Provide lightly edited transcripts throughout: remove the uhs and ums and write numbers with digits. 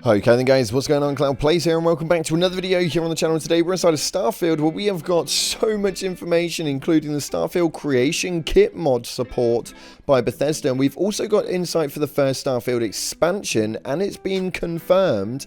Okay then guys, what's going on? Cloud Plays here and welcome back to another video here on the channel. Today we're inside of Starfield where we have got so much information, including the Starfield Creation Kit mod support by Bethesda, and we've also got insight for the first Starfield expansion, and it's been confirmed.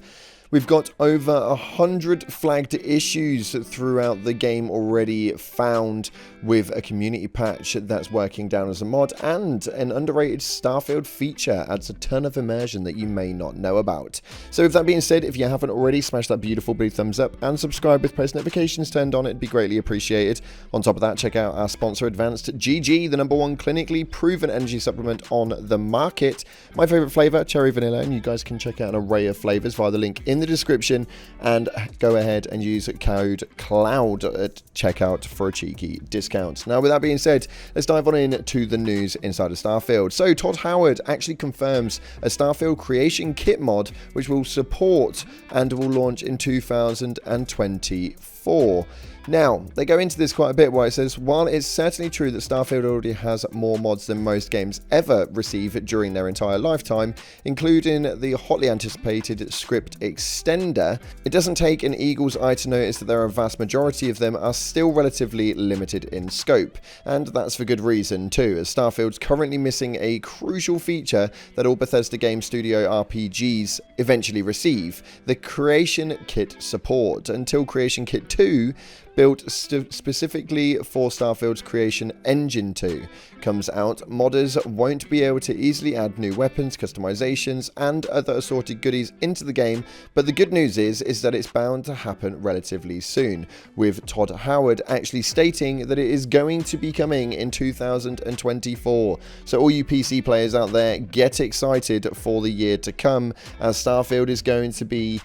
We've got over 100 flagged issues throughout the game already found, with a community patch that's working down as a mod, and an underrated Starfield feature adds a ton of immersion that you may not know about. So with that being said, if you haven't already, smash that beautiful blue thumbs up and subscribe with post notifications turned on. It'd be greatly appreciated. On top of that, check out our sponsor Advanced GG, the #1 clinically proven energy supplement on the market. My favorite flavor, cherry vanilla, and you guys can check out an array of flavors via the link in the description, and go ahead and use code CLOUD at checkout for a cheeky discount. Now with that being said, let's dive on into the news inside of Starfield. So Todd Howard actually confirms a Starfield Creation Kit mod which will support and will launch in 2024. Now, they go into this quite a bit where it says, while it's certainly true that Starfield already has more mods than most games ever receive during their entire lifetime, including the hotly anticipated script extender, it doesn't take an eagle's eye to notice that there are a vast majority of them are still relatively limited in scope. And that's for good reason too, as Starfield's currently missing a crucial feature that all Bethesda Game Studio RPGs eventually receive: the Creation Kit support. Until Creation Kit 2, built specifically for Starfield's Creation Engine 2, comes out, modders won't be able to easily add new weapons, customizations, and other assorted goodies into the game, but the good news is that it's bound to happen relatively soon, with Todd Howard actually stating that it is going to be coming in 2024. So all you PC players out there, get excited for the year to come, as Starfield is going to be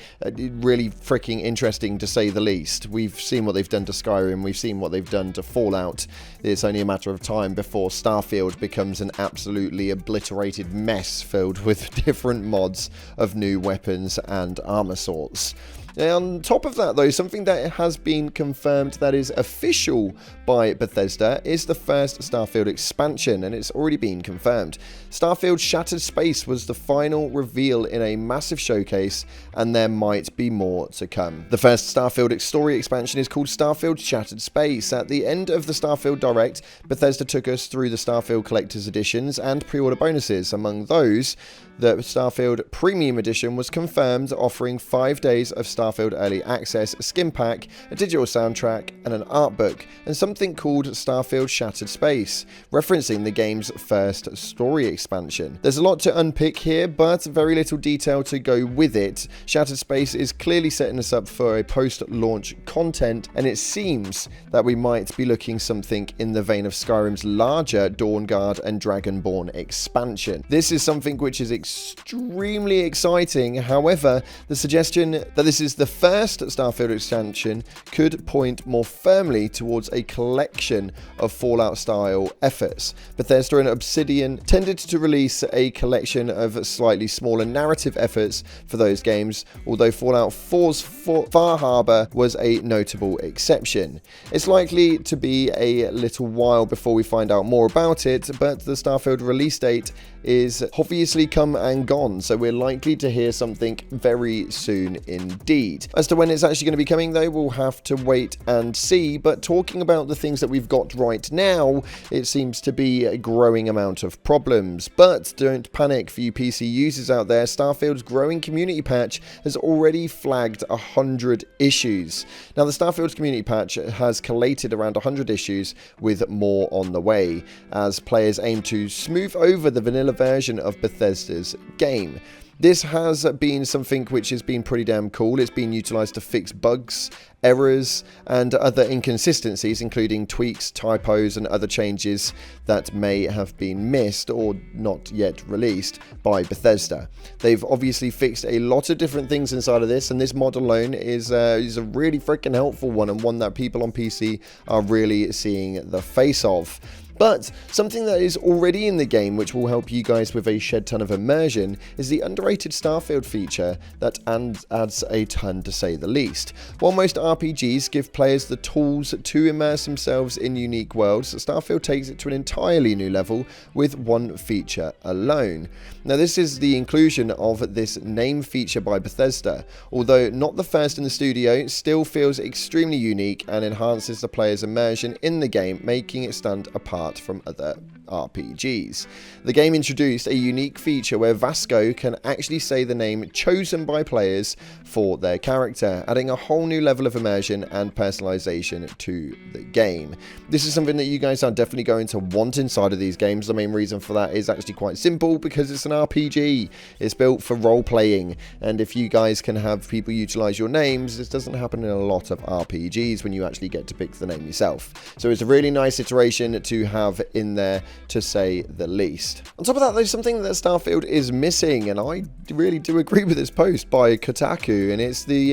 really freaking interesting, to say the least. We've seen what they've done to Skyrim, we've seen what they've done to Fallout. It's only a matter of time before Starfield becomes an absolutely obliterated mess filled with different mods of new weapons and armor sorts. On top of that though, something that has been confirmed that is official by Bethesda is the first Starfield expansion, and it's already been confirmed. Starfield Shattered Space was the final reveal in a massive showcase, and there might be more to come. The first Starfield story expansion is called Starfield Shattered Space. At the end of the Starfield Direct, Bethesda took us through the Starfield Collector's Editions and pre-order bonuses. Among those, the Starfield Premium Edition was confirmed, offering 5 days of Starfield Early Access, a skin pack, a digital soundtrack, and an art book, and something called Starfield Shattered Space, referencing the game's first story expansion. There's a lot to unpick here, but very little detail to go with it. Shattered Space is clearly setting us up for a post-launch content, and it seems that we might be looking something in the vein of Skyrim's larger Dawnguard and Dragonborn expansion. This is something which is extremely exciting. However, the suggestion that this is the first Starfield expansion could point more firmly towards a collection of Fallout-style efforts. Bethesda and Obsidian tended to release a collection of slightly smaller narrative efforts for those games, although Fallout 4's Far Harbor was a notable exception. It's likely to be a little while before we find out more about it, but the Starfield release date is obviously come and gone, so we're likely to hear something very soon indeed. As to when it's actually going to be coming though, we'll have to wait and see, but talking about the things that we've got right now, it seems to be a growing amount of problems. But don't panic for you PC users out there, Starfield's growing community patch has already flagged 100 issues. Now the Starfield's community patch has collated around 100 issues, with more on the way, as players aim to smooth over the vanilla version of Bethesda's game. This has been something which has been pretty damn cool. It's been utilized to fix bugs, errors, and other inconsistencies, including tweaks, typos, and other changes that may have been missed or not yet released by Bethesda. They've obviously fixed a lot of different things inside of this, and this mod alone is a really freaking helpful one, and one that people on PC are really seeing the face of. But something that is already in the game which will help you guys with a shed ton of immersion is the underrated Starfield feature that adds a ton to say the least. While most RPGs give players the tools to immerse themselves in unique worlds, Starfield takes it to an entirely new level with one feature alone. Now this is the inclusion of this name feature by Bethesda. Although not the first in the studio, it still feels extremely unique and enhances the player's immersion in the game, making it stand apart from other RPGs. The game introduced a unique feature where Vasco can actually say the name chosen by players for their character, adding a whole new level of immersion and personalization to the game. This is something that you guys are definitely going to want inside of these games. The main reason for that is actually quite simple, because it's an RPG. It's built for role-playing, and if you guys can have people utilize your names, this doesn't happen in a lot of RPGs when you actually get to pick the name yourself. So it's a really nice iteration to have in there, to say the least. On top of that, there's something that Starfield is missing, and I really do agree with this post by Kotaku, and it's the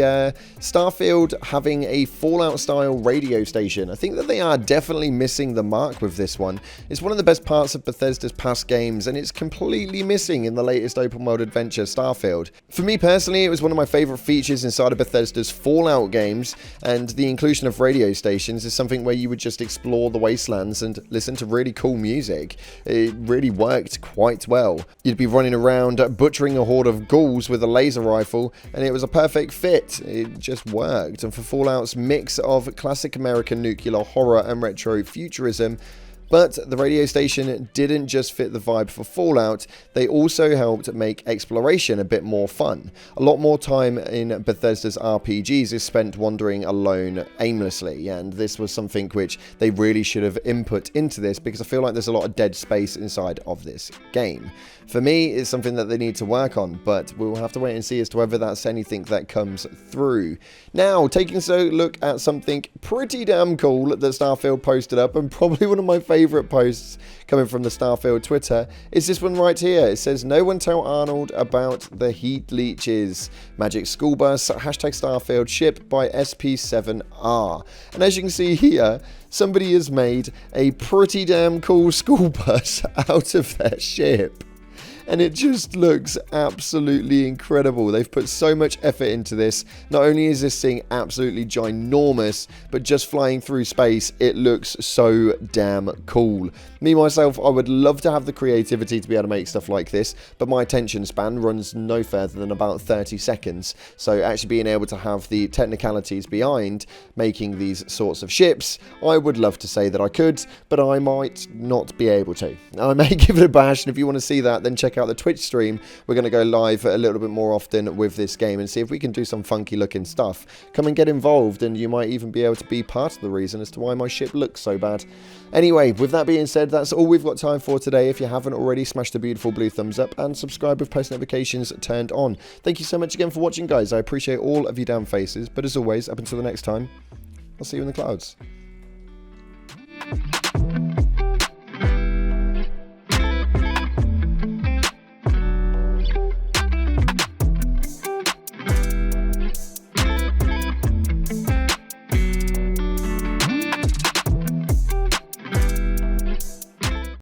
Starfield having a Fallout-style radio station. I think that they are definitely missing the mark with this one. It's one of the best parts of Bethesda's past games, and it's completely missing in the latest open-world adventure, Starfield. For me personally, it was one of my favourite features inside of Bethesda's Fallout games, and the inclusion of radio stations is something where you would just explore the wastelands and listen to really cool music. It really worked quite well. You'd be running around butchering a horde of ghouls with a laser rifle, and it was a perfect fit. It just worked. And for Fallout's mix of classic American nuclear horror and retro futurism, but the radio station didn't just fit the vibe for Fallout, they also helped make exploration a bit more fun. A lot more time in Bethesda's RPGs is spent wandering alone aimlessly, and this was something which they really should have input into this, because I feel like there's a lot of dead space inside of this game. For me, it's something that they need to work on, but we'll have to wait and see as to whether that's anything that comes through. Now, taking a look at something pretty damn cool that Starfield posted up, and probably one of my favourite posts coming from the Starfield Twitter, is this one right here. It says, "No one tell Arnold about the heat leeches. Magic School Bus, #Starfield ship by SP7R." And as you can see here, somebody has made a pretty damn cool school bus out of their ship. And it just looks absolutely incredible. They've put so much effort into this. Not only is this thing absolutely ginormous, but just flying through space, it looks so damn cool. Me, myself, I would love to have the creativity to be able to make stuff like this, but my attention span runs no further than about 30 seconds. So actually being able to have the technicalities behind making these sorts of ships, I would love to say that I could, but I might not be able to. I may give it a bash, and if you want to see that, then check out the Twitch stream. We're going to go live a little bit more often with this game and see if we can do some funky looking stuff. Come and get involved, and you might even be able to be part of the reason as to why my ship looks so bad. Anyway, with that being said, that's all we've got time for today. If you haven't already, smash the beautiful blue thumbs up and subscribe with post notifications turned on. Thank you so much again for watching, guys. I appreciate all of your damn faces, but as always, up until the next time, I'll see you in the clouds.